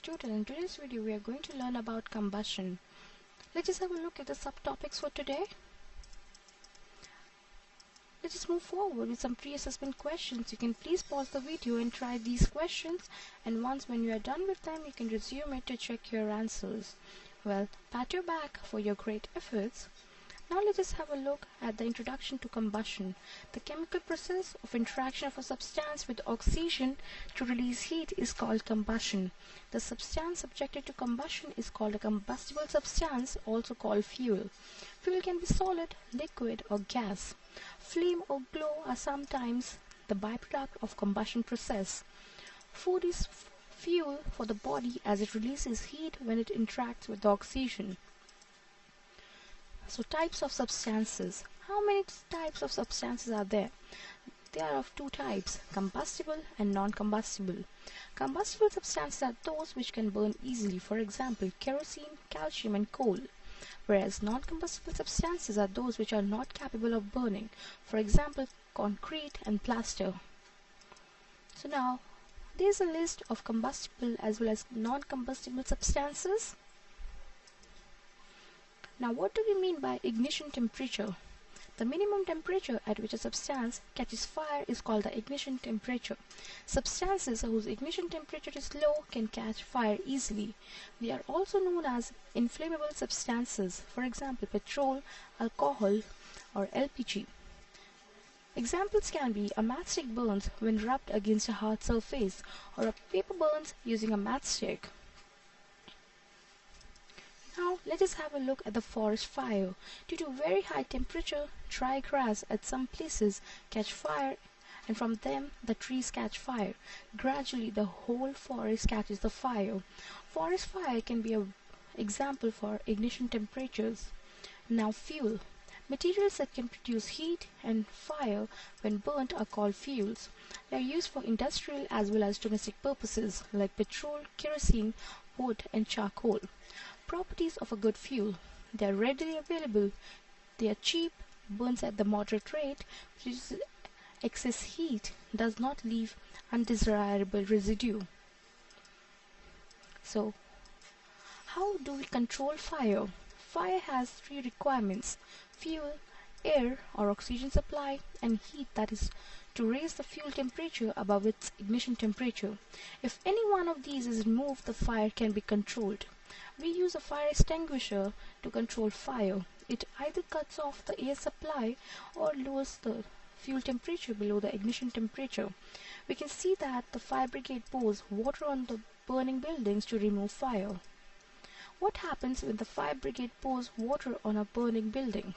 Tutor. In today's video we are going to learn about combustion. Let's just have a look at the subtopics for today. Let's just move forward with some pre-assessment questions. You can please pause the video and try these questions, and once when you are done with them you can resume it to check your answers. Well, pat your back for your great efforts. Now let's just have a look at the introduction to combustion. The chemical process of interaction of a substance with oxygen to release heat is called combustion. The substance subjected to combustion is called a combustible substance, also called fuel. Fuel can be solid, liquid, or gas. Flame or glow are sometimes the byproduct of combustion process. Food is fuel for the body as it releases heat when it interacts with oxygen. So types of substances. How many types of substances are there? There are of two types, combustible and non-combustible. Combustible substances are those which can burn easily, for example, kerosene, calcium and coal. Whereas non-combustible substances are those which are not capable of burning, for example, concrete and plaster. So now, there is a list of combustible as well as non-combustible substances. Now what do we mean by ignition temperature? The minimum temperature at which a substance catches fire is called the ignition temperature. Substances whose ignition temperature is low can catch fire easily. They are also known as inflammable substances, for example petrol, alcohol or LPG. Examples can be a matchstick burns when rubbed against a hard surface, or a paper burns using a matchstick. Now let us have a look at the forest fire. Due to very high temperature, dry grass at some places catch fire, and from them the trees catch fire. Gradually the whole forest catches the fire. Forest fire can be an example for ignition temperatures. Now fuel. Materials that can produce heat and fire when burnt are called fuels. They are used for industrial as well as domestic purposes like petrol, kerosene, wood and charcoal. Properties of a good fuel. They are readily available, they are cheap, burns at the moderate rate, produces excess heat, does not leave undesirable residue. So, how do we control fire? Fire has three requirements: fuel, air or oxygen supply, and heat, that is to raise the fuel temperature above its ignition temperature. If any one of these is removed, the fire can be controlled. We use a fire extinguisher to control fire. It either cuts off the air supply or lowers the fuel temperature below the ignition temperature. We can see that the fire brigade pours water on the burning buildings to remove fire. What happens when the fire brigade pours water on a burning building?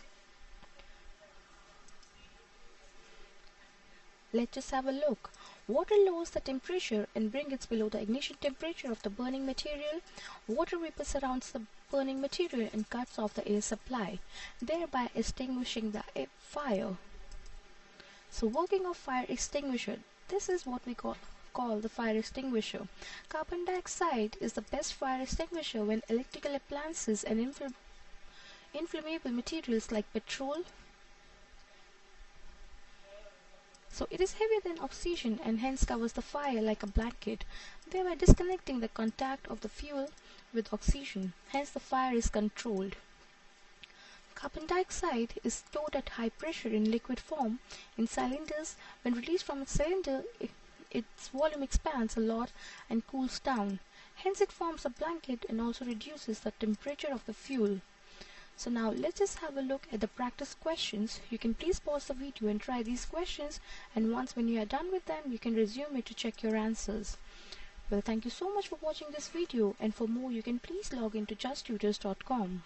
Let's just have a look. Water lowers the temperature and brings it below the ignition temperature of the burning material. Water vapor surrounds the burning material and cuts off the air supply, thereby extinguishing the fire. So working of fire extinguisher. This is what we call the fire extinguisher. Carbon dioxide is the best fire extinguisher when electrical appliances and inflammable materials like petrol. So it is heavier than oxygen and hence covers the fire like a blanket, thereby disconnecting the contact of the fuel with oxygen. Hence the fire is controlled. Carbon dioxide is stored at high pressure in liquid form in cylinders. When released from a cylinder, its volume expands a lot and cools down. Hence it forms a blanket and also reduces the temperature of the fuel. So now let's just have a look at the practice questions. You can please pause the video and try these questions, and once when you are done with them you can resume it to check your answers. Well, thank you so much for watching this video, and for more you can please log into justtutors.com.